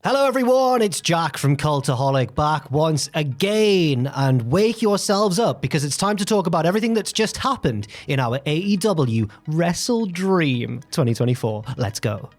Hello everyone, it's Jack from Cultaholic back once again, and wake yourselves up because it's time to talk about everything that's just happened in our AEW WrestleDream 2024. Let's go.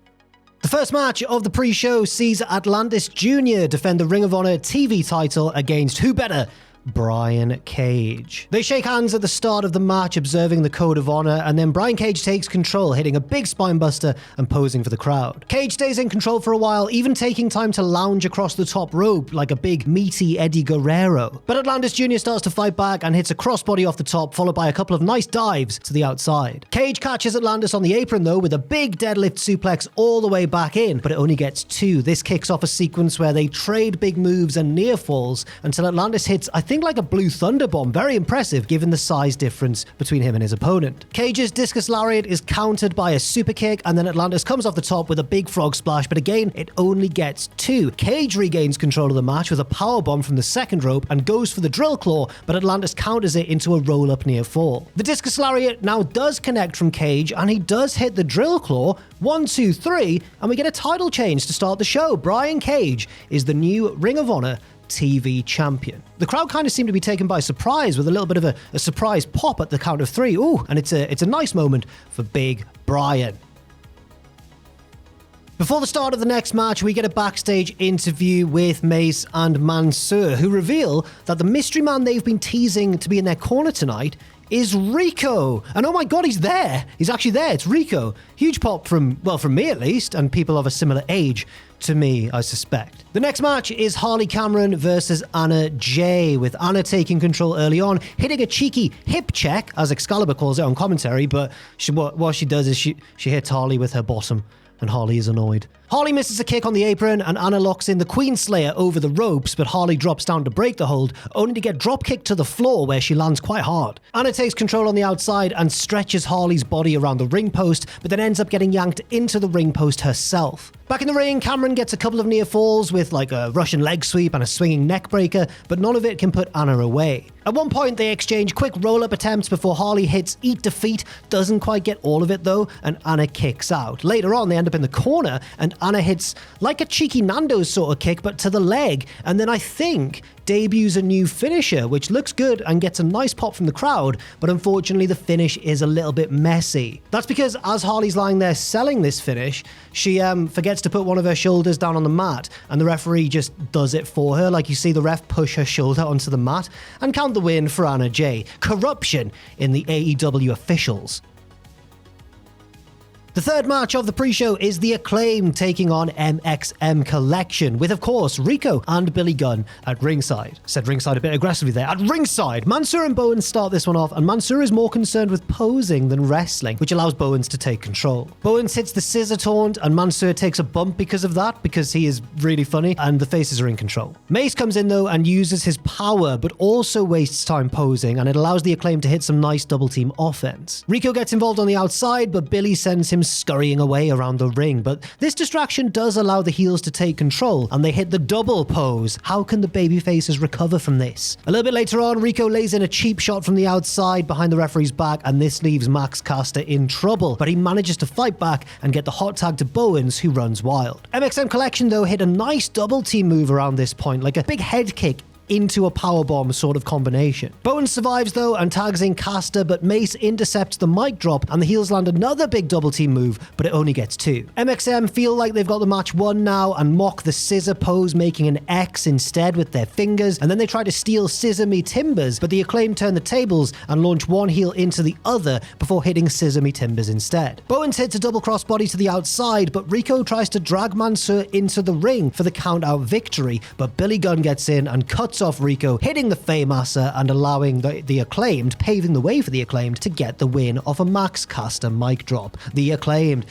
The first match of the pre-show sees Atlantis Jr. defend the Ring of Honor TV title against who better? Brian Cage. They shake hands at the start of the match, observing the Code of Honor, and then Brian Cage takes control, hitting a big spinebuster and posing for the crowd. Cage stays in control for a while, even taking time to lounge across the top rope like a big meaty Eddie Guerrero. But Atlantis Jr. starts to fight back and hits a crossbody off the top, followed by a couple of nice dives to the outside. Cage catches Atlantis on the apron though with a big deadlift suplex all the way back in, but it only gets two. This kicks off a sequence where they trade big moves and near falls until Atlantis hits, I think, like a blue thunder bomb. Very impressive given the size difference between him and his opponent. Cage's discus lariat is countered by a super kick, and then Atlantis comes off the top with a big frog splash, but again it only gets two. Cage regains control of the match with a power bomb from the second rope and goes for the drill claw, but Atlantis counters it into a roll up near fall. The discus lariat now does connect from Cage, and he does hit the drill claw. 1, 2, 3, and we get a title change to start the show. Brian Cage is the new Ring of Honor TV champion. The crowd kind of seemed to be taken by surprise with a little bit of a surprise pop at the count of 3. Ooh, and it's a nice moment for Big Brian. Before the start of the next match, we get a backstage interview with Mace and Mansoor, who reveal that the mystery man they've been teasing to be in their corner tonight is Rico. And oh my god, he's there. He's actually there. It's Rico. Huge pop from me at least, and people of a similar age to me, I suspect. The next match is Harley Cameron versus Anna Jay, with Anna taking control early on, hitting a cheeky hip check, as Excalibur calls it on commentary, but what she does is she hits Harley with her bottom, and Harley is annoyed. Harley misses a kick on the apron, and Anna locks in the Queen Slayer over the ropes, but Harley drops down to break the hold, only to get drop kicked to the floor where she lands quite hard. Anna takes control on the outside and stretches Harley's body around the ring post, but then ends up getting yanked into the ring post herself. Back in the ring, Cameron gets a couple of near falls with like a Russian leg sweep and a swinging neck breaker, but none of it can put Anna away. At one point, they exchange quick roll-up attempts before Harley hits Eat Defeat, doesn't quite get all of it though, and Anna kicks out. Later on, they end up in the corner, and Anna hits like a cheeky Nando's sort of kick, but to the leg, and then I think debuts a new finisher, which looks good and gets a nice pop from the crowd, but unfortunately the finish is a little bit messy. That's because as Harley's lying there selling this finish, she forgets to put one of her shoulders down on the mat, and the referee just does it for her. Like, you see the ref push her shoulder onto the mat and count the win for Anna Jay. Corruption in the AEW officials. The third match of the pre-show is the Acclaim taking on MXM Collection, with, of course, Rico and Billy Gunn at ringside. Said ringside a bit aggressively there. At ringside, Mansoor and Bowens start this one off, and Mansoor is more concerned with posing than wrestling, which allows Bowens to take control. Bowens hits the scissor taunt, and Mansoor takes a bump because of that, because he is really funny, and the faces are in control. Mace comes in, though, and uses his power, but also wastes time posing, and it allows the Acclaim to hit some nice double-team offense. Rico gets involved on the outside, but Billy sends him scurrying away around the ring, but this distraction does allow the heels to take control, and they hit the double pose. How can the babyfaces recover from this? A little bit later on, Rico lays in a cheap shot from the outside behind the referee's back, and this leaves Max Caster in trouble, but he manages to fight back and get the hot tag to Bowens, who runs wild. MXM Collection, though, hit a nice double team move around this point, like a big head kick into a powerbomb sort of combination. Bowens survives though and tags in Caster, but Mace intercepts the mic drop, and the heels land another big double team move, but it only gets two. MXM feel like they've got the match won now and mock the scissor pose, making an X instead with their fingers, and then they try to steal Scissor Me Timbers, but the Acclaim turn the tables and launch one heel into the other before hitting Scissor Me Timbers instead. Bowens hits a double crossbody to the outside, but Rico tries to drag Mansoor into the ring for the count out victory, but Billy Gunn gets in and cuts off Rico, hitting the Fameasser and allowing the Acclaimed, paving the way for the Acclaimed to get the win off a Max Caster mic drop. The Acclaimed.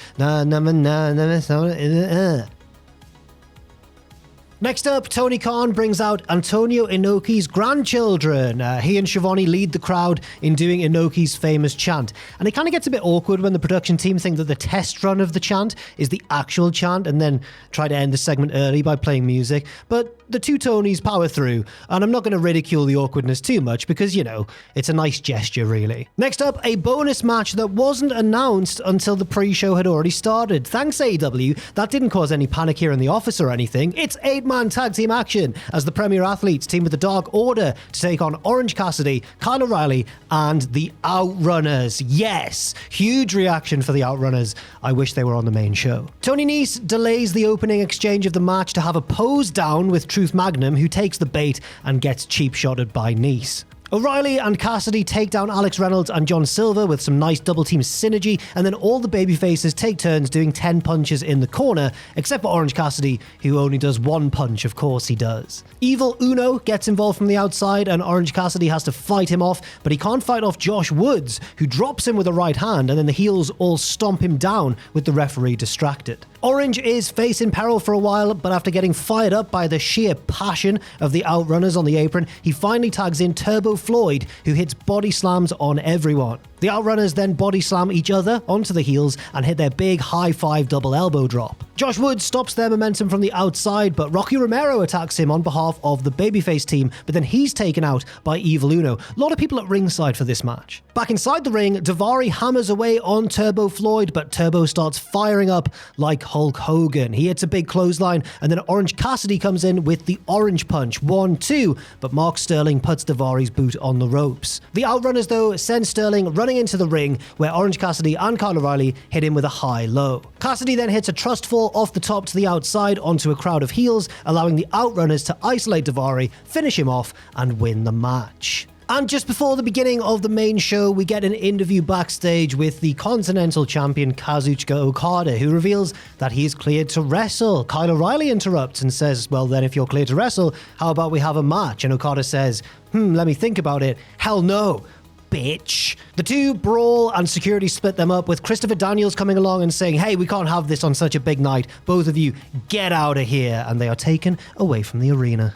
Next up, Tony Khan brings out Antonio Inoki's grandchildren. He and Schiavone lead the crowd in doing Inoki's famous chant. And it kind of gets a bit awkward when the production team think that the test run of the chant is the actual chant and then try to end the segment early by playing music. But the two Tonys power through, and I'm not going to ridicule the awkwardness too much because, you know, it's a nice gesture really. Next up, a bonus match that wasn't announced until the pre-show had already started. Thanks AEW, that didn't cause any panic here in the office or anything. It's 8-man tag team action as the Premier Athletes team with the Dark Order to take on Orange Cassidy, Kyle O'Reilly, and the Outrunners. Yes, huge reaction for the Outrunners. I wish they were on the main show. Tony Nese delays the opening exchange of the match to have a pose down with Truth Magnum, who takes the bait and gets cheap-shotted by Nese. O'Reilly and Cassidy take down Alex Reynolds and John Silver with some nice double-team synergy, and then all the babyfaces take turns doing 10 punches in the corner, except for Orange Cassidy, who only does 1 punch, of course he does. Evil Uno gets involved from the outside, and Orange Cassidy has to fight him off, but he can't fight off Josh Woods, who drops him with a right hand, and then the heels all stomp him down with the referee distracted. Orange is face in peril for a while, but after getting fired up by the sheer passion of the Outrunners on the apron, he finally tags in Turbo Floyd, who hits body slams on everyone. The Outrunners then body slam each other onto the heels and hit their big high 5 double elbow drop. Josh Woods stops their momentum from the outside, but Rocky Romero attacks him on behalf of the babyface team, but then he's taken out by Evil Uno. A lot of people at ringside for this match. Back inside the ring, Daivari hammers away on Turbo Floyd, but Turbo starts firing up like Hulk Hogan. He hits a big clothesline, and then Orange Cassidy comes in with the orange punch, 1-2, but Mark Sterling puts Daivari's boot on the ropes. The Outrunners, though, send Sterling running into the ring, where Orange Cassidy and Kyle O'Reilly hit him with a high-low. Cassidy then hits a trust fall off the top to the outside onto a crowd of heels, allowing the Outrunners to isolate Daivari, finish him off, and win the match. And just before the beginning of the main show, we get an interview backstage with the Continental Champion Kazuchika Okada, who reveals that he is cleared to wrestle. Kyle O'Reilly interrupts and says, well then if you're cleared to wrestle, how about we have a match? And Okada says, let me think about it. Hell no, bitch. The two brawl and security split them up, with Christopher Daniels coming along and saying, hey, we can't have this on such a big night. Both of you, get out of here. And they are taken away from the arena.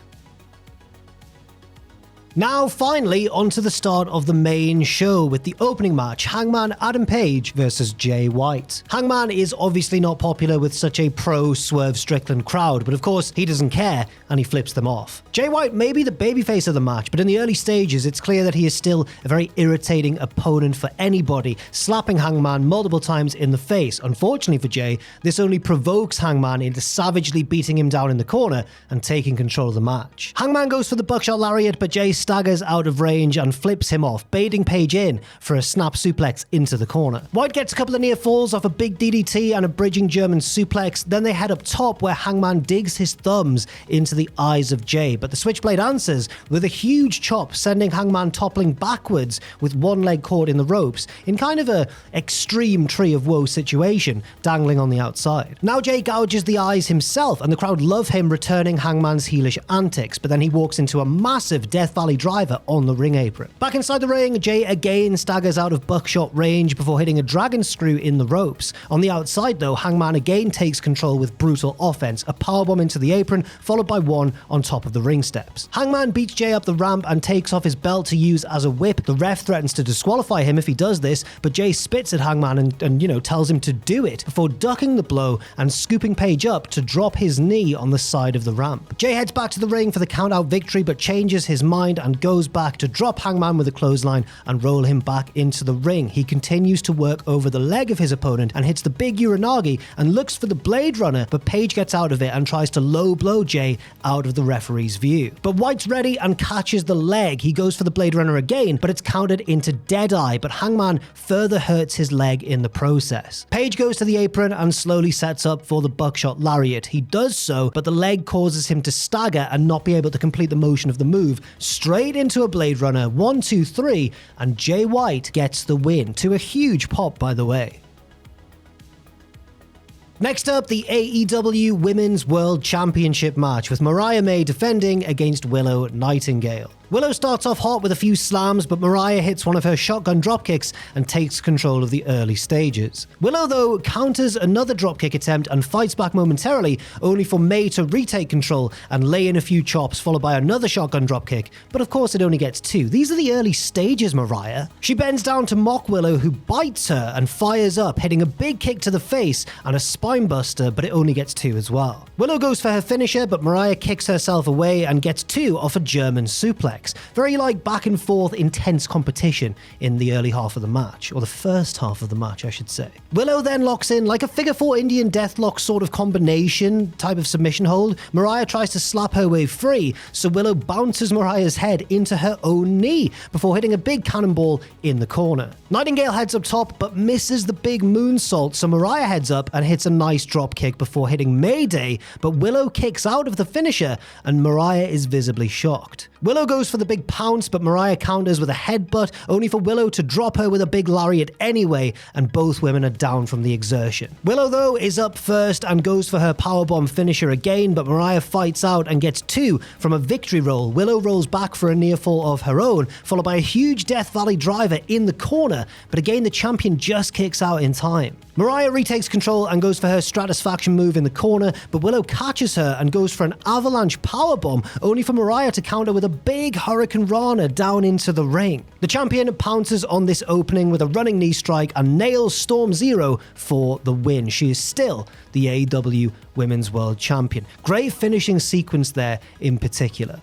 Now, finally, onto the start of the main show with the opening match, Hangman Adam Page versus Jay White. Hangman is obviously not popular with such a pro-Swerve Strickland crowd, but of course, he doesn't care, and he flips them off. Jay White may be the babyface of the match, but in the early stages, it's clear that he is still a very irritating opponent for anybody, slapping Hangman multiple times in the face. Unfortunately for Jay, this only provokes Hangman into savagely beating him down in the corner and taking control of the match. Hangman goes for the buckshot lariat, but Jay staggers out of range and flips him off, baiting Page in for a snap suplex into the corner. White gets a couple of near falls off a big DDT and a bridging German suplex. Then they head up top, where Hangman digs his thumbs into the eyes of Jay, but the Switchblade answers with a huge chop, sending Hangman toppling backwards with one leg caught in the ropes in kind of a extreme Tree of Woe situation, dangling on the outside. Now Jay gouges the eyes himself, and the crowd love him returning Hangman's heelish antics, but then he walks into a massive Death Valley driver on the ring apron. Back inside the ring, Jay again staggers out of buckshot range before hitting a dragon screw in the ropes. On the outside though, Hangman again takes control with brutal offense, a powerbomb into the apron, followed by one on top of the ring steps. Hangman beats Jay up the ramp and takes off his belt to use as a whip. The ref threatens to disqualify him if he does this, but Jay spits at Hangman and tells him to do it before ducking the blow and scooping Page up to drop his knee on the side of the ramp. Jay heads back to the ring for the count-out victory, but changes his mind and goes back to drop Hangman with a clothesline and roll him back into the ring. He continues to work over the leg of his opponent and hits the big Uranagi and looks for the Blade Runner, but Page gets out of it and tries to low blow Jay out of the referee's view. But White's ready and catches the leg. He goes for the Blade Runner again, but it's countered into Deadeye, but Hangman further hurts his leg in the process. Page goes to the apron and slowly sets up for the buckshot lariat. He does so, but the leg causes him to stagger and not be able to complete the motion of the move. Straight into a Blade Runner, 1, 2, 3, and Jay White gets the win, to a huge pop, by the way. Next up, the AEW Women's World Championship match, with Mariah May defending against Willow Nightingale. Willow starts off hot with a few slams, but Mariah hits one of her shotgun dropkicks and takes control of the early stages. Willow, though, counters another dropkick attempt and fights back momentarily, only for May to retake control and lay in a few chops, followed by another shotgun dropkick, but of course it only gets 2. These are the early stages, Mariah. She bends down to mock Willow, who bites her and fires up, hitting a big kick to the face and a spinebuster, but it only gets 2 as well. Willow goes for her finisher, but Mariah kicks herself away and gets 2 off a German suplex. Very back and forth intense competition in the early half of the match, or the first half of the match I should say. Willow then locks in like a figure 4 Indian deathlock sort of combination type of submission hold. Mariah tries to slap her way free, so Willow bounces Mariah's head into her own knee before hitting a big cannonball in the corner. Nightingale heads up top but misses the big moonsault, so Mariah heads up and hits a nice drop kick before hitting Mayday, but Willow kicks out of the finisher and Mariah is visibly shocked. Willow goes for the big pounce, but Mariah counters with a headbutt, only for Willow to drop her with a big lariat anyway, and both women are down from the exertion. Willow, though, is up first and goes for her powerbomb finisher again, but Mariah fights out and gets 2 from a victory roll. Willow rolls back for a near fall of her own, followed by a huge Death Valley driver in the corner, but again the champion just kicks out in time. Mariah retakes control and goes for her Stratisfaction move in the corner, but Willow catches her and goes for an avalanche powerbomb, only for Mariah to counter with a big Hurricane Rana down into the ring. The champion pounces on this opening with a running knee strike and nails Storm Zero for the win. She is still the AEW Women's World Champion. Great finishing sequence there in particular.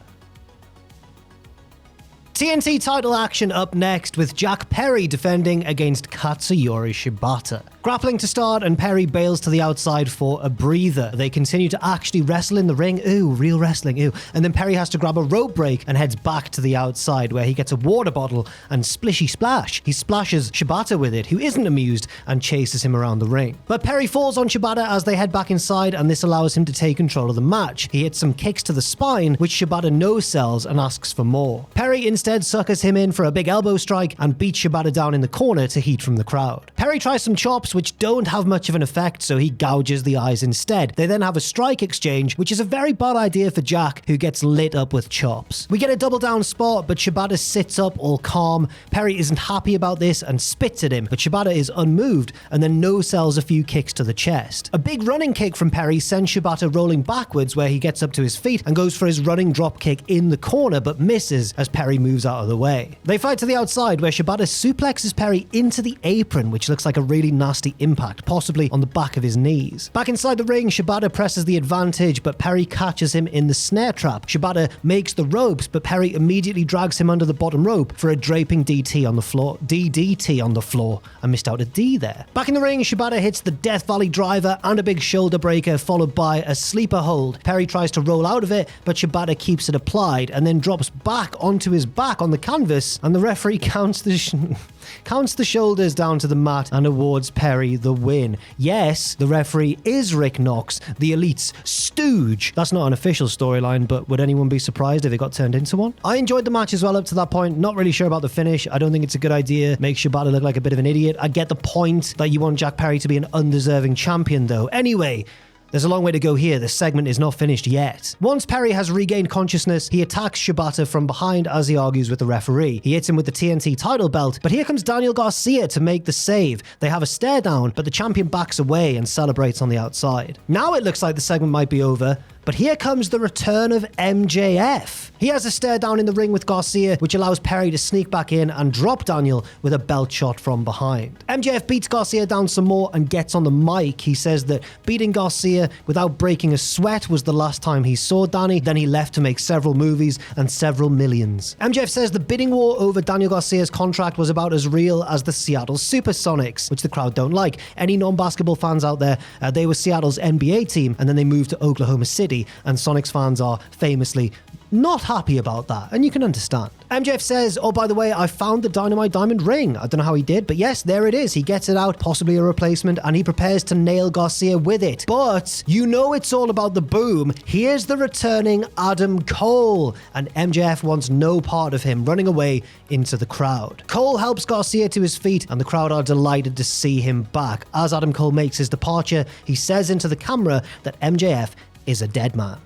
TNT title action up next with Jack Perry defending against Katsuyori Shibata. Grappling to start and Perry bails to the outside for a breather. They continue to actually wrestle in the ring. Ooh, real wrestling, ooh. And then Perry has to grab a rope break and heads back to the outside where he gets a water bottle and splishy splash. He splashes Shibata with it, who isn't amused, and chases him around the ring. But Perry falls on Shibata as they head back inside, and this allows him to take control of the match. He hits some kicks to the spine, which Shibata no-sells and asks for more. Perry instead suckers him in for a big elbow strike and beats Shibata down in the corner to heat from the crowd. Perry tries some chops, which don't have much of an effect, so he gouges the eyes instead. They then have a strike exchange, which is a very bad idea for Jack, who gets lit up with chops. We get a double down spot, but Shibata sits up all calm. Perry isn't happy about this and spits at him, but Shibata is unmoved and then no-sells a few kicks to the chest. A big running kick from Perry sends Shibata rolling backwards, where he gets up to his feet and goes for his running drop kick in the corner, but misses as Perry moves out of the way. They fight to the outside, where Shibata suplexes Perry into the apron, which looks like a really nasty impact, possibly on the back of his knees. Back inside the ring, Shibata presses the advantage, but Perry catches him in the snare trap. Shibata makes the ropes, but Perry immediately drags him under the bottom rope for a draping DDT on the floor. DDT on the floor. I missed out a D there. Back in the ring, Shibata hits the Death Valley driver and a big shoulder breaker, followed by a sleeper hold. Perry tries to roll out of it, but Shibata keeps it applied and then drops back onto his back on the canvas, and the referee counts the shoulders down to the mat and awards Perry the win. Yes, the referee is Rick Knox, the Elite's stooge. That's not an official storyline, but would anyone be surprised if it got turned into one? I enjoyed the match as well up to that point. Not really sure about the finish. I don't think it's a good idea. Makes Shibata look like a bit of an idiot. I get the point that you want Jack Perry to be an undeserving champion, though. Anyway, there's a long way to go here. This segment is not finished yet. Once Perry has regained consciousness, he attacks Shibata from behind as he argues with the referee. He hits him with the TNT title belt, but here comes Daniel Garcia to make the save. They have a stare down, but the champion backs away and celebrates on the outside. Now it looks like the segment might be over, but here comes the return of MJF. He has a stare down in the ring with Garcia, which allows Perry to sneak back in and drop Daniel with a belt shot from behind. MJF beats Garcia down some more and gets on the mic. He says that beating Garcia without breaking a sweat was the last time he saw Danny. Then he left to make several movies and several millions. MJF says the bidding war over Daniel Garcia's contract was about as real as the Seattle Supersonics, which the crowd don't like. Any non-basketball fans out there, they were Seattle's NBA team, and then they moved to Oklahoma City, and Sonics fans are famously not happy about that, and you can understand. MJF says, oh, by the way, I found the Dynamite Diamond ring. I don't know how he did, but yes, there it is. He gets it out, possibly a replacement, and he prepares to nail Garcia with it. But you know it's all about the boom. Here's the returning Adam Cole, and MJF wants no part of him, running away into the crowd. Cole helps Garcia to his feet, and the crowd are delighted to see him back. As Adam Cole makes his departure, he says into the camera that MJF is a dead man.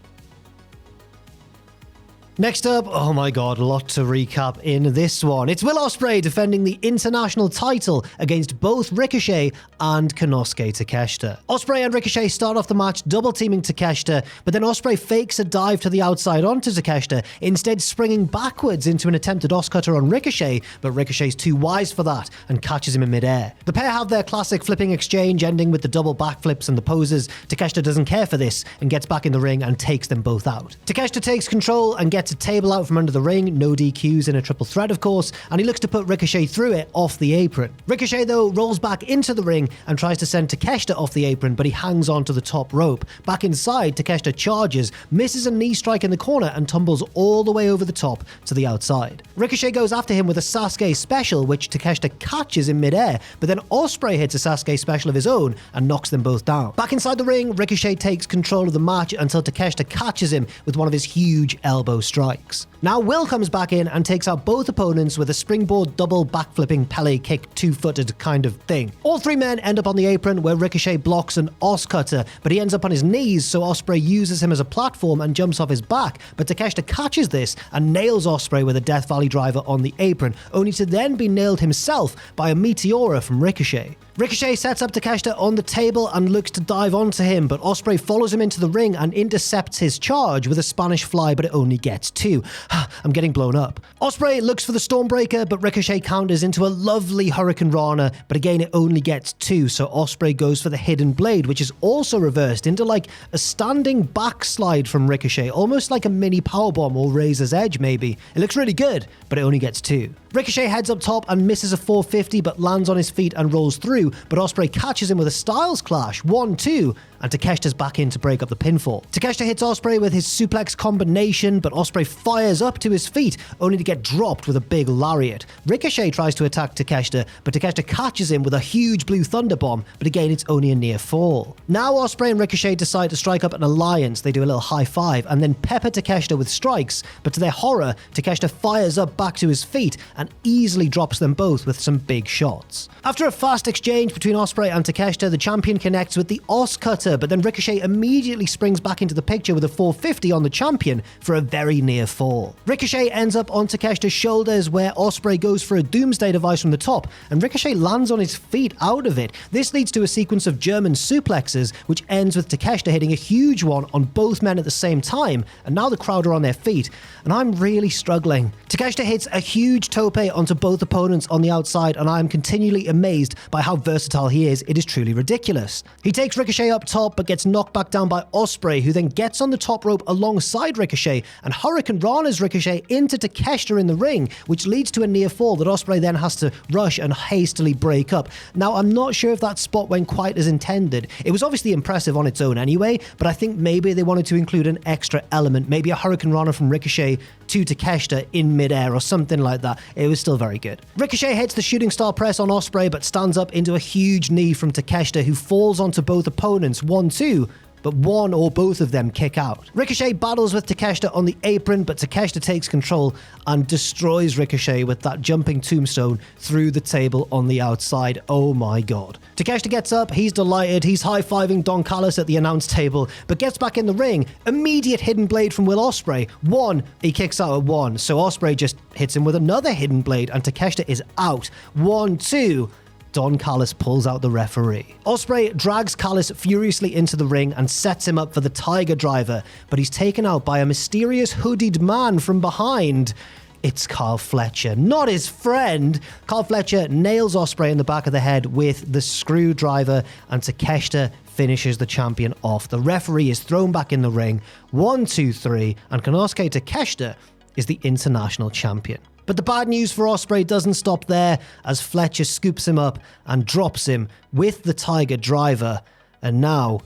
Next up, oh my god, a lot to recap in this one. It's Will Ospreay defending the international title against both Ricochet and Konosuke Takeshita. Ospreay and Ricochet start off the match double teaming Takeshita, but then Ospreay fakes a dive to the outside onto Takeshita, instead springing backwards into an attempted Oscutter on Ricochet, but Ricochet's too wise for that and catches him in midair. The pair have their classic flipping exchange, ending with the double backflips and the poses. Takeshita doesn't care for this and gets back in the ring and takes them both out. Takeshita takes control and gets a table out from under the ring, no DQs in a triple threat of course, and he looks to put Ricochet through it off the apron. Ricochet though rolls back into the ring and tries to send Takeshita off the apron, but he hangs onto the top rope. Back inside, Takeshita charges, misses a knee strike in the corner and tumbles all the way over the top to the outside. Ricochet goes after him with a Sasuke special, which Takeshita catches in midair, but then Ospreay hits a Sasuke special of his own and knocks them both down. Back inside the ring, Ricochet takes control of the match until Takeshita catches him with one of his huge elbow strikes. Now Will comes back in and takes out both opponents with a springboard double backflipping Pele kick two-footed kind of thing. All three men end up on the apron where Ricochet blocks an Oscutter, but he ends up on his knees, so Ospreay uses him as a platform and jumps off his back, but Takeshita catches this and nails Ospreay with a Death Valley driver on the apron, only to then be nailed himself by a Meteora from Ricochet. Ricochet sets up Takeshita on the table and looks to dive onto him, but Ospreay follows him into the ring and intercepts his charge with a Spanish fly, but it only gets two. I'm getting blown up. Ospreay looks for the Stormbreaker, but Ricochet counters into a lovely Hurricane Rana, but again it only gets two, so Ospreay goes for the Hidden Blade, which is also reversed into like a standing backslide from Ricochet, almost like a mini powerbomb or Razor's Edge maybe. It looks really good, but it only gets two. Ricochet heads up top and misses a 450, but lands on his feet and rolls through, but Ospreay catches him with a Styles Clash, 1-2, and Takeshita's back in to break up the pinfall. Takeshita hits Ospreay with his suplex combination, but Ospreay fires up to his feet, only to get dropped with a big lariat. Ricochet tries to attack Takeshita, but Takeshita catches him with a huge blue thunder bomb, but again it's only a near fall. Now Ospreay and Ricochet decide to strike up an alliance. They do a little high five and then pepper Takeshita with strikes, but to their horror, Takeshita fires up back to his feet and easily drops them both with some big shots. After a fast exchange between Ospreay and Takeshita, the champion connects with the Oscutter, but then Ricochet immediately springs back into the picture with a 450 on the champion for a very near fall. Ricochet ends up on Takeshita's shoulders where Ospreay goes for a Doomsday device from the top, and Ricochet lands on his feet out of it. This leads to a sequence of German suplexes, which ends with Takeshita hitting a huge one on both men at the same time, and now the crowd are on their feet, and I'm really struggling. Takeshita hits a huge tope onto both opponents on the outside, and I am continually amazed by how versatile he is. It is truly ridiculous. He takes Ricochet up top, but gets knocked back down by Ospreay, who then gets on the top rope alongside Ricochet and Hurricane Rana's Ricochet into Takeshita in the ring, which leads to a near fall that Ospreay then has to rush and hastily break up. Now, I'm not sure if that spot went quite as intended. It was obviously impressive on its own anyway, but I think maybe they wanted to include an extra element, maybe a Hurricane Rana from Ricochet to Takeshita in midair or something like that. It was still very good. Ricochet hits the shooting star press on Ospreay, but stands up into a huge knee from Takeshita, who falls onto both opponents, 1-2, but one or both of them kick out. Ricochet battles with Takeshita on the apron, but Takeshita takes control and destroys Ricochet with that jumping tombstone through the table on the outside. Oh my god. Takeshita gets up, he's delighted, he's high-fiving Don Callis at the announce table, but gets back in the ring. Immediate hidden blade from Will Ospreay. One, he kicks out at one, so Ospreay just hits him with another hidden blade, and Takeshita is out. 1-2. Don Callis pulls out the referee. Ospreay drags Callis furiously into the ring and sets him up for the Tiger Driver, but he's taken out by a mysterious hooded man from behind. It's Carl Fletcher, not his friend. Carl Fletcher nails Ospreay in the back of the head with the screwdriver, and Takeshita finishes the champion off. The referee is thrown back in the ring. 1, 2, 3, and Konosuke Takeshita is the international champion. But the bad news for Ospreay doesn't stop there, as Fletcher scoops him up and drops him with the Tiger Driver. And now,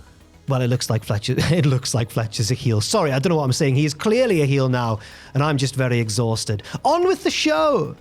well, it looks like Fletcher's a heel. Sorry, I don't know what I'm saying. He is clearly a heel now, and I'm just very exhausted. On with the show!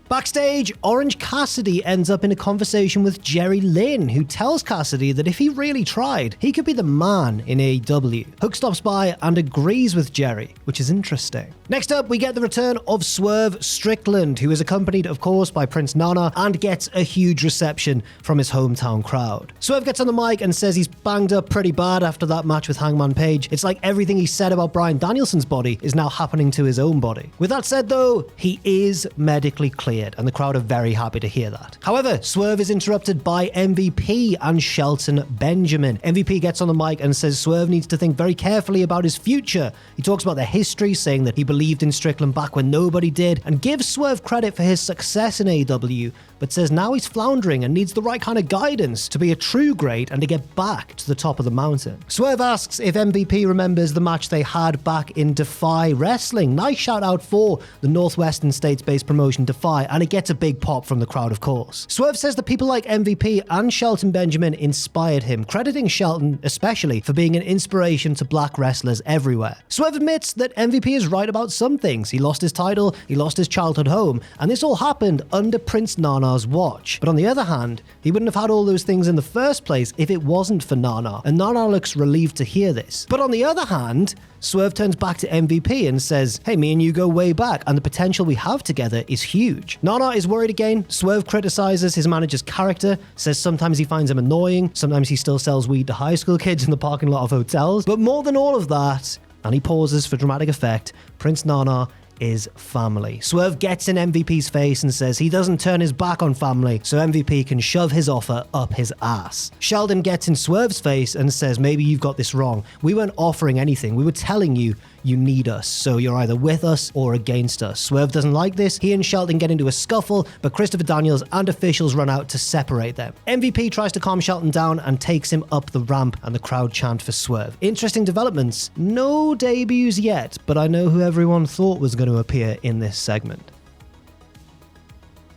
Backstage, Orange Cassidy ends up in a conversation with Jerry Lynn, who tells Cassidy that if he really tried, he could be the man in AEW. Hook stops by and agrees with Jerry, which is interesting. Next up, we get the return of Swerve Strickland, who is accompanied, of course, by Prince Nana and gets a huge reception from his hometown crowd. Swerve gets on the mic and says he's banged up pretty bad after that match with Hangman Page. It's like everything he said about Bryan Danielson's body is now happening to his own body. With that said, though, he is medically cleared, and the crowd are very happy to hear that. However, Swerve is interrupted by MVP and Shelton Benjamin. MVP gets on the mic and says Swerve needs to think very carefully about his future. He talks about their history, saying that he believed in Strickland back when nobody did, and gives Swerve credit for his success in AEW, but says now he's floundering and needs the right kind of guidance to be a true great and to get back to the top of the mountain. Swerve asks if MVP remembers the match they had back in Defy Wrestling. Nice shout out for the Northwestern States-based promotion Defy, and it gets a big pop from the crowd, of course. Swerve says that people like MVP and Shelton Benjamin inspired him, crediting Shelton especially for being an inspiration to black wrestlers everywhere. Swerve admits that MVP is right about some things. He lost his title, he lost his childhood home, and this all happened under Prince Nana's watch. But on the other hand, he wouldn't have had all those things in the first place if it wasn't for Nana, and Nana looks relieved to hear this. But on the other hand, Swerve turns back to MVP and says, hey, me and you go way back, and the potential we have together is huge. Nana is worried again. Swerve criticizes his manager's character, says sometimes he finds him annoying, sometimes he still sells weed to high school kids in the parking lot of hotels. But more than all of that, and he pauses for dramatic effect, Prince Nana is family. Swerve gets in MVP's face and says he doesn't turn his back on family, so MVP can shove his offer up his ass. Sheldon gets in Swerve's face and says, maybe you've got this wrong. We weren't offering anything. We were telling you you need us, so you're either with us or against us. Swerve doesn't like this. He and Shelton get into a scuffle, but Christopher Daniels and officials run out to separate them. MVP tries to calm Shelton down and takes him up the ramp, and the crowd chant for Swerve. Interesting developments. No debuts yet, but I know who everyone thought was going to appear in this segment.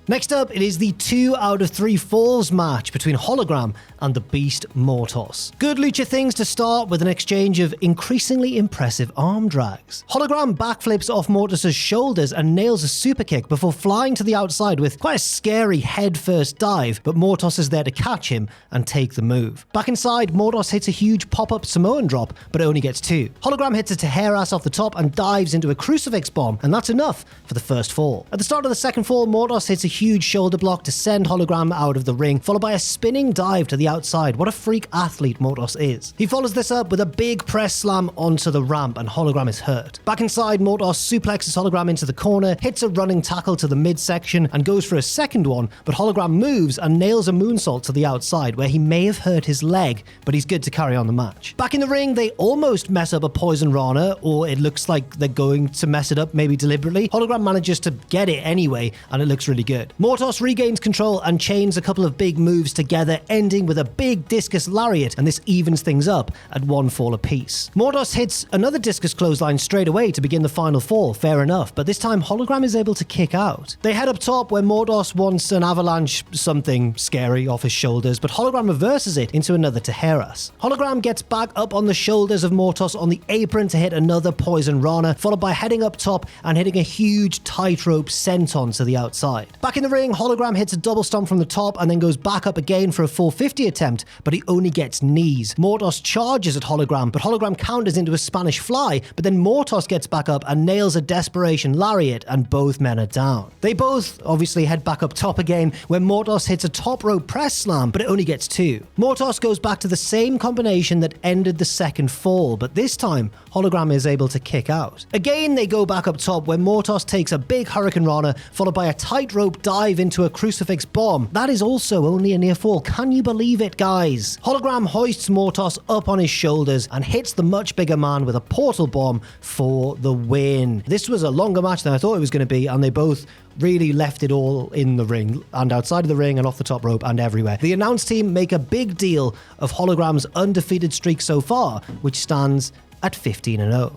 Next up, it is the 2 out of 3 falls match between Hologram and the Beast Mortos. Good lucha things to start with an exchange of increasingly impressive arm drags. Hologram backflips off Mortus' shoulders and nails a super kick before flying to the outside with quite a scary head-first dive, but Mortos is there to catch him and take the move. Back inside, Mortos hits a huge pop-up Samoan drop, but only gets 2. Hologram hits a Tejeras off the top and dives into a crucifix bomb, and that's enough for the first fall. At the start of the second fall, Mortos hits a huge shoulder block to send Hologram out of the ring, followed by a spinning dive to the outside. What a freak athlete Mortos is. He follows this up with a big press slam onto the ramp, and Hologram is hurt. Back inside, Mortos suplexes Hologram into the corner, hits a running tackle to the midsection, and goes for a second one, but Hologram moves and nails a moonsault to the outside, where he may have hurt his leg, but he's good to carry on the match. Back in the ring, they almost mess up a Poison Rana, or it looks like they're going to mess it up, maybe deliberately. Hologram manages to get it anyway, and it looks really good. Mortos regains control and chains a couple of big moves together, ending with a big discus lariat, and this evens things up at 1 fall apiece. Mortos hits another discus clothesline straight away to begin the final fall, fair enough, but this time Hologram is able to kick out. They head up top where Mortos wants an avalanche something scary off his shoulders, but Hologram reverses it into another Tejeras. Hologram gets back up on the shoulders of Mortos on the apron to hit another Poison Rana, followed by heading up top and hitting a huge tightrope senton to the outside. Back in the ring, Hologram hits a double stomp from the top and then goes back up again for a 450 attempt, but he only gets knees. Mortos charges at Hologram, but Hologram counters into a Spanish fly, but then Mortos gets back up and nails a desperation lariat, and both men are down. They both obviously head back up top again, where Mortos hits a top rope press slam, but it only gets 2. Mortos goes back to the same combination that ended the second fall, but this time Hologram is able to kick out. Again, they go back up top where Mortos takes a big Hurricane Rana, followed by a tightrope dive into a crucifix bomb. That is also only a near fall. Can you believe it, guys? Hologram hoists Mortos up on his shoulders and hits the much bigger man with a portal bomb for the win. This was a longer match than I thought it was going to be, and they both really left it all in the ring and outside of the ring and off the top rope and everywhere. The announce team make a big deal of Hologram's undefeated streak so far, which stands at 15-0.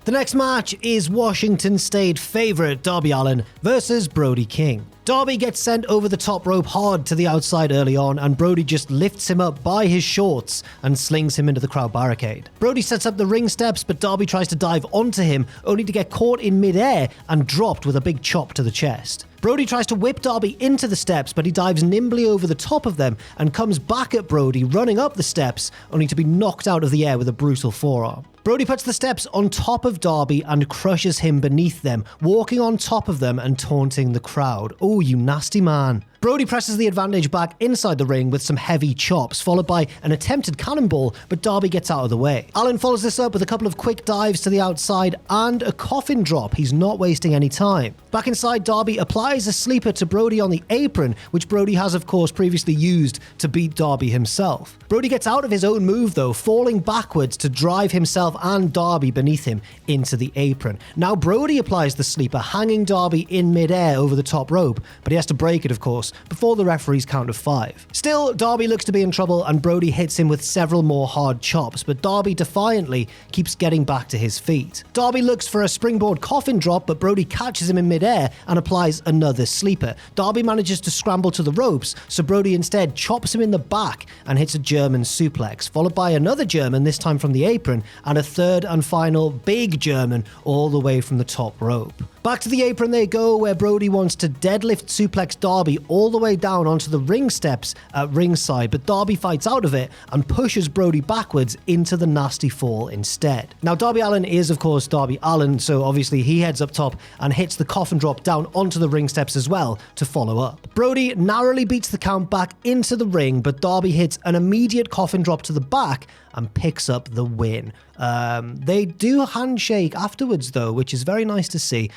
The next match is Washington State favorite Darby Allin versus Brody King. Darby gets sent over the top rope hard to the outside early on, and Brody just lifts him up by his shorts and slings him into the crowd barricade. Brody sets up the ring steps, but Darby tries to dive onto him, only to get caught in midair and dropped with a big chop to the chest. Brody tries to whip Darby into the steps, but he dives nimbly over the top of them and comes back at Brody, running up the steps, only to be knocked out of the air with a brutal forearm. Brody puts the steps on top of Darby and crushes him beneath them, walking on top of them and taunting the crowd. Oh, you nasty man. Brody presses the advantage back inside the ring with some heavy chops, followed by an attempted cannonball, but Darby gets out of the way. Allen follows this up with a couple of quick dives to the outside and a coffin drop. He's not wasting any time. Back inside, Darby applies a sleeper to Brody on the apron, which Brody has of course previously used to beat Darby himself. Brody gets out of his own move though, falling backwards to drive himself and Darby beneath him into the apron. Now Brody applies the sleeper, hanging Darby in midair over the top rope, but he has to break it of course, before the referee's count of 5. Still, Darby looks to be in trouble and Brody hits him with several more hard chops, but Darby defiantly keeps getting back to his feet. Darby looks for a springboard coffin drop, but Brody catches him in midair and applies another sleeper. Darby manages to scramble to the ropes, so Brody instead chops him in the back and hits a German suplex, followed by another German, this time from the apron, and a third and final big German all the way from the top rope. Back to the apron they go, where Brody wants to deadlift suplex Darby all the way down onto the ring steps at ringside, but Darby fights out of it and pushes Brody backwards into the nasty fall instead. Now Darby Allin is of course Darby Allin, so obviously he heads up top and hits the coffin drop down onto the ring steps as well to follow up. Brody narrowly beats the count back into the ring, but Darby hits an immediate coffin drop to the back and picks up the win. They do handshake afterwards though, which is very nice to see,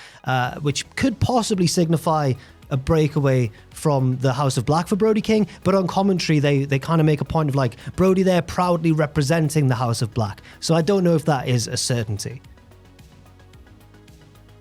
which could possibly signify a breakaway from the House of Black for Brody King, but on commentary they kind of make a point of like Brody there proudly representing the House of Black, so I don't know if that is a certainty.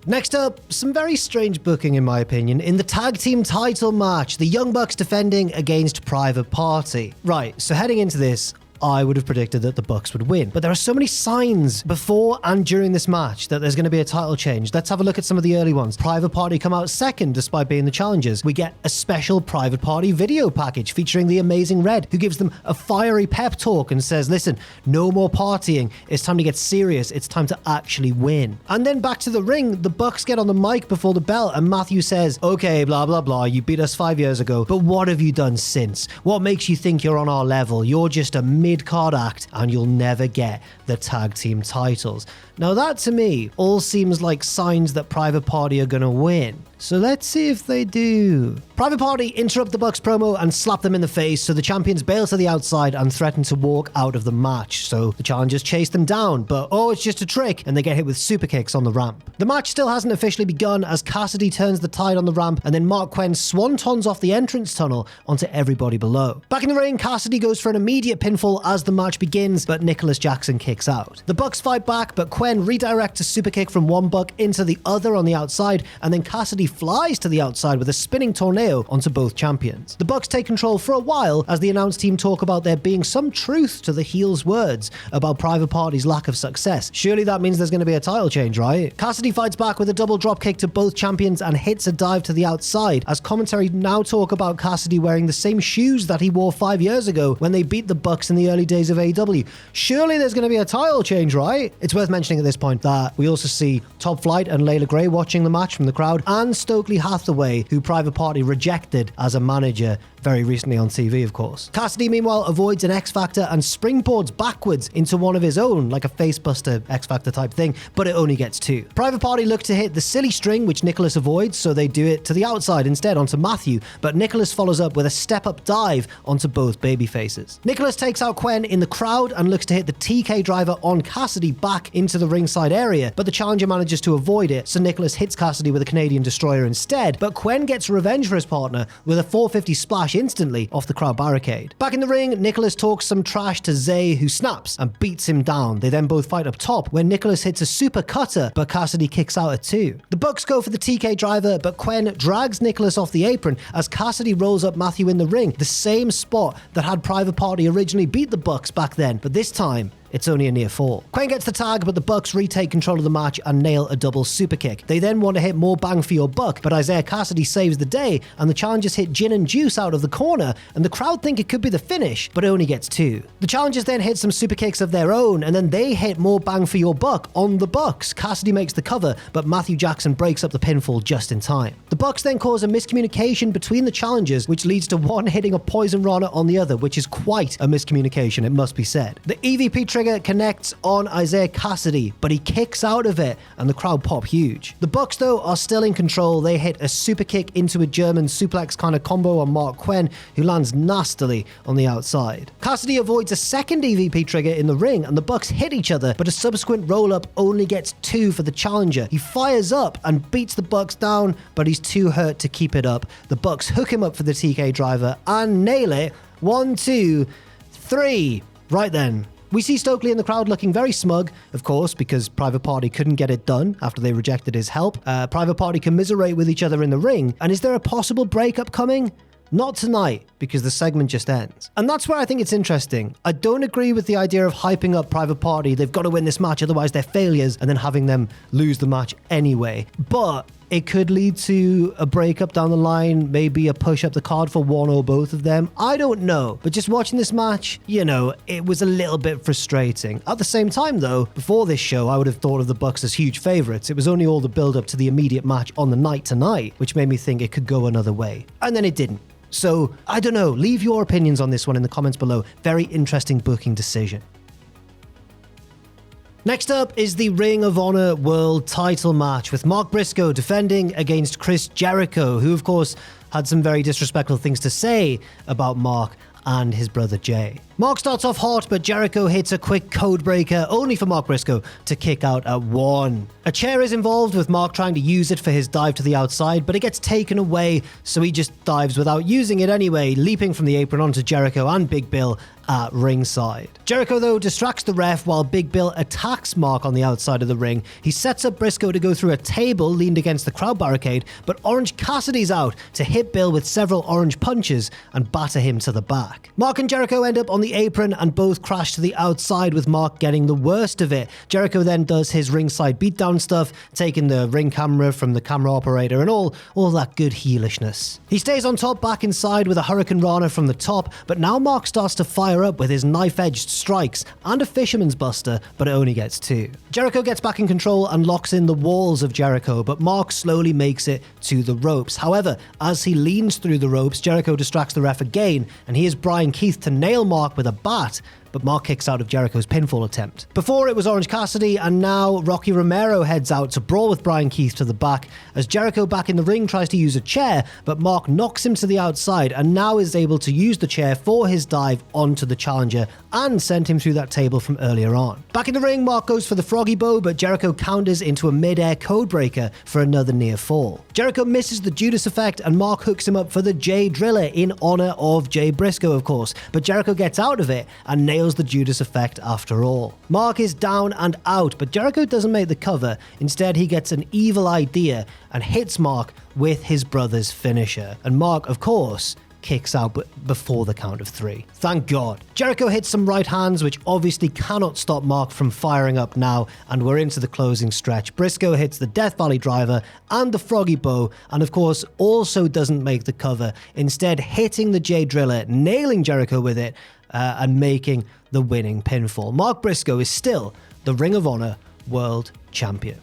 Next up, some very strange booking in my opinion. In the tag team title match, the Young Bucks defending against Private Party. Right, so heading into this, I would have predicted that the Bucks would win. But there are so many signs before and during this match that there's going to be a title change. Let's have a look at some of the early ones. Private Party come out second despite being the challengers. We get a special Private Party video package featuring the Amazing Red, who gives them a fiery pep talk and says, listen, no more partying. It's time to get serious. It's time to actually win. And then back to the ring, the Bucks get on the mic before the bell and Matthew says, okay, blah, blah, blah. You beat us 5 years ago, but what have you done since? What makes you think you're on our level? You're just a mid-card act and you'll never get the tag team titles. Now that to me all seems like signs that Private Party are gonna win. So let's see if they do. Private Party interrupt the Bucks promo and slap them in the face, so the champions bail to the outside and threaten to walk out of the match. So the challengers chase them down, but oh, it's just a trick, and they get hit with super kicks on the ramp. The match still hasn't officially begun as Cassidy turns the tide on the ramp, and then Mark Quinn swantons off the entrance tunnel onto everybody below. Back in the ring, Cassidy goes for an immediate pinfall as the match begins, but Nicholas Jackson kicks out. The Bucks fight back, but Quinn redirects a super kick from one Buck into the other on the outside, and then Cassidy flies to the outside with a spinning tornado onto both champions. The Bucks take control for a while as the announce team talk about there being some truth to the heels' words about Private Party's lack of success. Surely that means there's going to be a title change, right? Cassidy fights back with a double drop kick to both champions and hits a dive to the outside as commentary now talk about Cassidy wearing the same shoes that he wore 5 years ago when they beat the Bucks in the early days of AEW. Surely there's going to be a title change, right? It's worth mentioning at this point that we also see Top Flight and Layla Gray watching the match from the crowd, and Stokely Hathaway, who Private Party rejected as a manager very recently on TV, of course. Cassidy, meanwhile, avoids an X-Factor and springboards backwards into one of his own, like a facebuster X-Factor type thing, but it only gets 2. Private Party look to hit the silly string, which Nicholas avoids, so they do it to the outside instead onto Matthew, but Nicholas follows up with a step-up dive onto both babyfaces. Nicholas takes out Quinn in the crowd and looks to hit the TK driver on Cassidy back into the ringside area, but the challenger manages to avoid it, so Nicholas hits Cassidy with a Canadian Destroyer instead, but Quinn gets revenge for his partner with a 450 splash instantly off the crowd barricade. Back in the ring, Nicholas talks some trash to Zay, who snaps and beats him down. They then both fight up top, where Nicholas hits a super cutter, but Cassidy kicks out at 2. The Bucks go for the TK driver, but Quinn drags Nicholas off the apron as Cassidy rolls up Matthew in the ring, the same spot that had Private Party originally beat the Bucks back then, but this time it's only a near fall. Quen gets the tag, but the Bucks retake control of the match and nail a double super kick. They then want to hit more bang for your buck, but Isaiah Cassidy saves the day, and the challengers hit gin and juice out of the corner, and the crowd think it could be the finish, but it only gets 2. The challengers then hit some super kicks of their own, and then they hit more bang for your buck on the Bucks. Cassidy makes the cover, but Matthew Jackson breaks up the pinfall just in time. The Bucks then cause a miscommunication between the challengers, which leads to one hitting a poison rana on the other, which is quite a miscommunication, it must be said. The EVP trigger connects on Isaiah Cassidy, but he kicks out of it, and the crowd pop huge. The Bucks, though, are still in control. They hit a super kick into a German suplex kind of combo on Mark Quen, who lands nastily on the outside. Cassidy avoids a second EVP trigger in the ring, and the Bucks hit each other, but a subsequent roll-up only gets 2 for the challenger. He fires up and beats the Bucks down, but he's too hurt to keep it up. The Bucks hook him up for the TK driver and nail it. 1, 2, 3. Right then. We see Stokely in the crowd looking very smug, of course, because Private Party couldn't get it done after they rejected his help. Private Party commiserate with each other in the ring. And is there a possible breakup coming? Not tonight, because the segment just ends. And that's where I think it's interesting. I don't agree with the idea of hyping up Private Party. They've got to win this match, otherwise they're failures, and then having them lose the match anyway. But it could lead to a breakup down the line, maybe a push up the card for one or both of them. I don't know. But just watching this match, it was a little bit frustrating. At the same time, though, before this show, I would have thought of the Bucks as huge favorites. It was only all the build up to the immediate match on the night tonight, which made me think it could go another way. And then it didn't. So, I don't know. Leave your opinions on this one in the comments below. Very interesting booking decision. Next up is the Ring of Honor World title match with Mark Briscoe defending against Chris Jericho, who of course had some very disrespectful things to say about Mark and his brother Jay. Mark starts off hot, but Jericho hits a quick code breaker, only for Mark Briscoe to kick out at 1. A chair is involved, with Mark trying to use it for his dive to the outside, but it gets taken away, so he just dives without using it anyway, leaping from the apron onto Jericho and Big Bill at ringside. Jericho, though, distracts the ref while Big Bill attacks Mark on the outside of the ring. He sets up Briscoe to go through a table leaned against the crowd barricade, but Orange Cassidy's out to hit Bill with several orange punches and batter him to the back. Mark and Jericho end up on the apron and both crash to the outside, with Mark getting the worst of it. Jericho then does his ringside beatdown stuff, taking the ring camera from the camera operator and all that good heelishness. He stays on top back inside with a Hurricane Rana from the top, but now Mark starts to fire up with his knife-edged strikes and a Fisherman's Buster, but it only gets 2. Jericho gets back in control and locks in the walls of Jericho, but Mark slowly makes it to the ropes. However, as he leans through the ropes, Jericho distracts the ref again, and he has Brian Keith to nail Mark with a bat, but Mark kicks out of Jericho's pinfall attempt. Before it was Orange Cassidy, and now Rocky Romero heads out to brawl with Brian Keith to the back, as Jericho back in the ring tries to use a chair, but Mark knocks him to the outside and now is able to use the chair for his dive onto the challenger and send him through that table from earlier on. Back in the ring, Mark goes for the froggy bow, but Jericho counters into a mid-air codebreaker for another near fall. Jericho misses the Judas effect and Mark hooks him up for the Jay Driller in honor of Jay Briscoe, of course, but Jericho gets out of it and nails the Judas effect after all. Mark is down and out, but Jericho doesn't make the cover. Instead, he gets an evil idea and hits Mark with his brother's finisher. And Mark, of course, kicks out before the count of 3. Thank God. Jericho hits some right hands, which obviously cannot stop Mark from firing up now, and we're into the closing stretch. Briscoe hits the Death Valley Driver and the Froggy Bow, and of course also doesn't make the cover, instead hitting the Jay Driller, nailing Jericho with it, and making the winning pinfall. Mark Briscoe is still the Ring of Honor World Champion.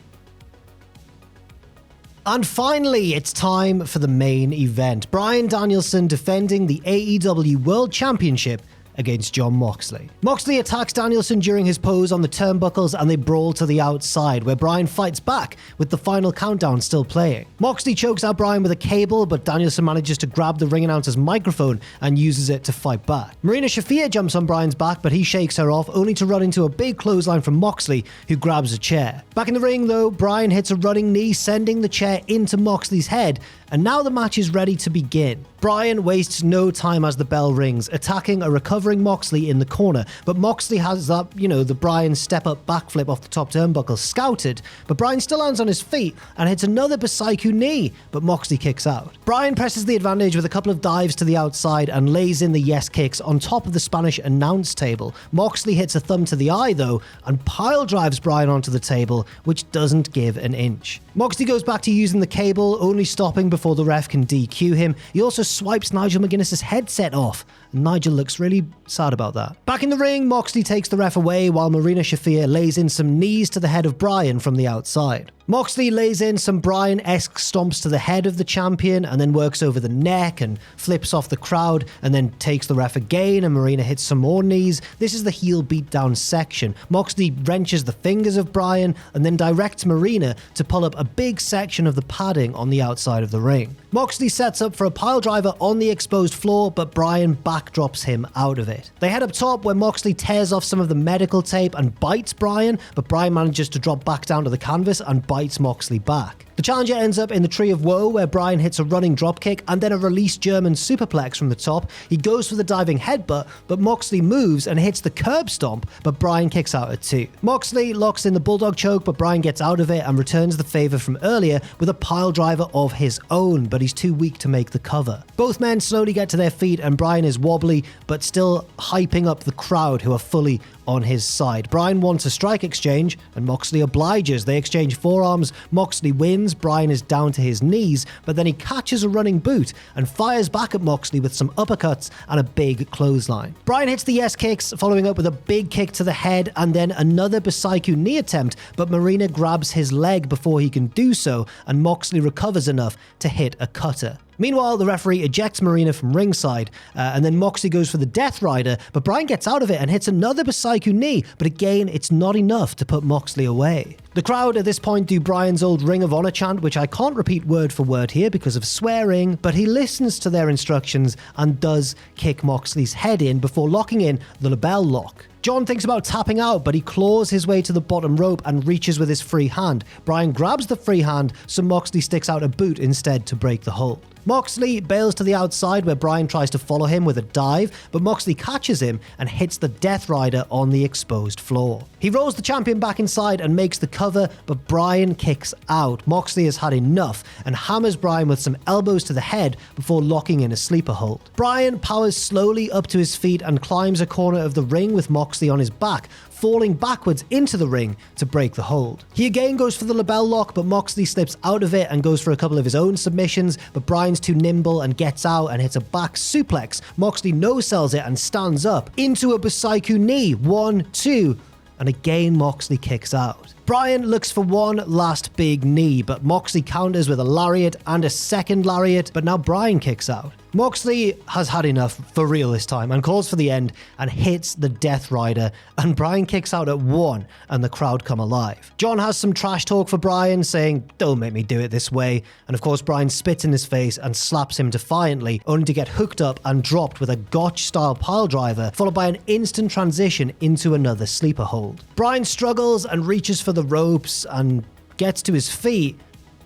And finally, it's time for the main event. Bryan Danielson defending the AEW World Championship against Jon Moxley. Moxley attacks Danielson during his pose on the turnbuckles and they brawl to the outside, where Bryan fights back with the final countdown still playing. Moxley chokes out Bryan with a cable, but Danielson manages to grab the ring announcer's microphone and uses it to fight back. Marina Shafir jumps on Bryan's back, but he shakes her off, only to run into a big clothesline from Moxley, who grabs a chair. Back in the ring though, Bryan hits a running knee, sending the chair into Moxley's head, and now the match is ready to begin. Bryan wastes no time as the bell rings, attacking a recovery covering Moxley in the corner, but Moxley has that, the Bryan step-up backflip off the top turnbuckle scouted, but Bryan still lands on his feet and hits another Brisco knee, but Moxley kicks out. Bryan presses the advantage with a couple of dives to the outside and lays in the yes kicks on top of the Spanish announce table. Moxley hits a thumb to the eye though, and pile drives Bryan onto the table, which doesn't give an inch. Moxley goes back to using the cable, only stopping before the ref can DQ him. He also swipes Nigel McGuinness's headset off. Nigel looks really sad about that. Back in the ring, Moxley takes the ref away while Marina Shafir lays in some knees to the head of Bryan from the outside. Moxley lays in some Bryan-esque stomps to the head of the champion and then works over the neck and flips off the crowd and then takes the ref again, and Marina hits some more knees. This is the heel beatdown section. Moxley wrenches the fingers of Bryan and then directs Marina to pull up a big section of the padding on the outside of the ring. Moxley sets up for a piledriver on the exposed floor, but Bryan backdrops him out of it. They head up top where Moxley tears off some of the medical tape and bites Bryan, but Bryan manages to drop back down to the canvas and bites Moxley back. The challenger ends up in the Tree of Woe where Bryan hits a running dropkick and then a release German superplex from the top. He goes for the diving headbutt, but Moxley moves and hits the curb stomp, but Bryan kicks out at 2. Moxley locks in the bulldog choke, but Bryan gets out of it and returns the favor from earlier with a pile driver of his own, but he's too weak to make the cover. Both men slowly get to their feet and Bryan is wobbly, but still hyping up the crowd who are fully on his side. Bryan wants a strike exchange and Moxley obliges. They exchange forearms. Moxley wins. Bryan is down to his knees, but then he catches a running boot and fires back at Moxley with some uppercuts and a big clothesline. Bryan hits the yes kicks, following up with a big kick to the head and then another Brisco knee attempt, but Marina grabs his leg before he can do so and Moxley recovers enough to hit a cutter. Meanwhile, the referee ejects Marina from ringside, and then Moxley goes for the Death Rider, but Bryan gets out of it and hits another Brisco knee, but again, it's not enough to put Moxley away. The crowd at this point do Bryan's old Ring of Honor chant, which I can't repeat word for word here because of swearing, but he listens to their instructions and does kick Moxley's head in before locking in the label lock. John thinks about tapping out, but he claws his way to the bottom rope and reaches with his free hand. Bryan grabs the free hand, so Moxley sticks out a boot instead to break the hold. Moxley bails to the outside where Bryan tries to follow him with a dive, but Moxley catches him and hits the Death Rider on the exposed floor. He rolls the champion back inside and makes the cover, but Bryan kicks out. Moxley has had enough and hammers Bryan with some elbows to the head before locking in a sleeper hold. Bryan powers slowly up to his feet and climbs a corner of the ring with Moxley on his back, falling backwards into the ring to break the hold. He again goes for the label lock, but Moxley slips out of it and goes for a couple of his own submissions, but Bryan's too nimble and gets out and hits a back suplex. Moxley no-sells it and stands up into a Brisco knee. 1, 2, and again Moxley kicks out. Bryan looks for one last big knee, but Moxley counters with a lariat and a second lariat, but now Bryan kicks out. Moxley has had enough for real this time and calls for the end and hits the Death Rider, and Bryan kicks out at 1 and the crowd come alive. John has some trash talk for Bryan, saying, "Don't make me do it this way," and of course Bryan spits in his face and slaps him defiantly, only to get hooked up and dropped with a Gotch-style piledriver, followed by an instant transition into another sleeper hold. Bryan struggles and reaches for the ropes and gets to his feet,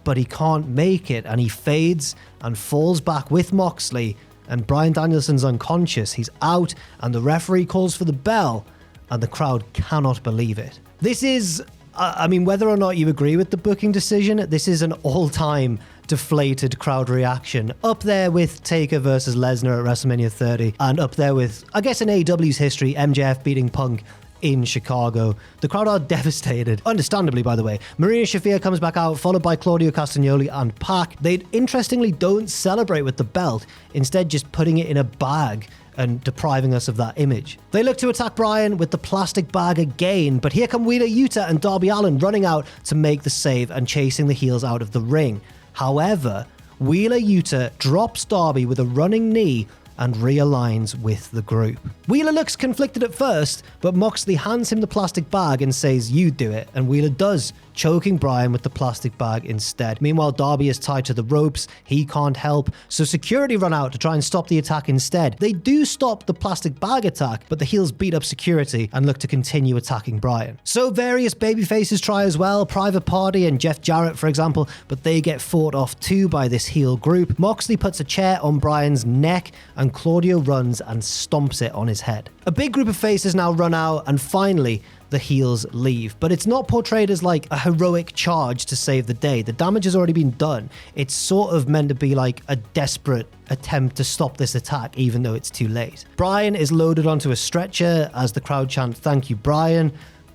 but he can't make it, and he fades and falls back with Moxley, and Bryan Danielson's unconscious. He's out, and the referee calls for the bell, and the crowd cannot believe it. This is, whether or not you agree with the booking decision, this is an all-time deflated crowd reaction. Up there with Taker versus Lesnar at WrestleMania 30, and up there with, I guess in AEW's history, MJF beating Punk in Chicago. The crowd are devastated, understandably, by the way. Marina Shafir comes back out, followed by Claudio Castagnoli and Pac. They interestingly don't celebrate with the belt, instead just putting it in a bag and depriving us of that image. They look to attack Bryan with the plastic bag again, but here come Wheeler Yuta and Darby Allin running out to make the save and chasing the heels out of the ring. However, Wheeler Yuta drops Darby with a running knee and realigns with the group. Wheeler looks conflicted at first, but Moxley hands him the plastic bag and says, "You do it," and Wheeler does choking Bryan with the plastic bag instead. Meanwhile, Darby is tied to the ropes. He can't help, so security run out to try and stop the attack instead. They do stop the plastic bag attack, but the heels beat up security and look to continue attacking Bryan. So various babyfaces try as well, Private Party and Jeff Jarrett for example, but they get fought off too by this heel group. Moxley puts a chair on Bryan's neck and Claudio runs and stomps it on his head. A big group of faces now run out and finally the heels leave, but it's not portrayed as like a heroic charge to save the day. The damage has already been done. It's sort of meant to be like a desperate attempt to stop this attack even though it's too late. Bryan is loaded onto a stretcher as the crowd chant "Thank you, Bryan."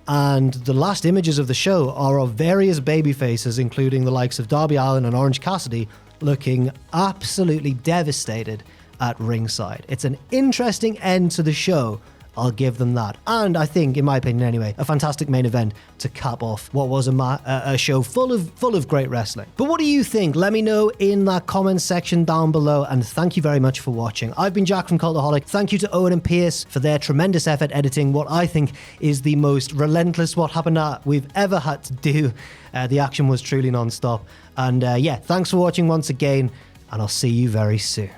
And the last images of the show are of various babyfaces, including the likes of Darby Allin and Orange Cassidy, looking absolutely devastated at ringside. It's an interesting end to the show, I'll give them that. And I think, in my opinion anyway, a fantastic main event to cap off what was a show full of great wrestling. But what do you think? Let me know in that comment section down below, and thank you very much for watching. I've been Jack from Cultaholic. Thank you to Owen and Pierce for their tremendous effort editing what I think is the most relentless What Happened At we've ever had to do. The action was truly non-stop. And yeah, thanks for watching once again, and I'll see you very soon.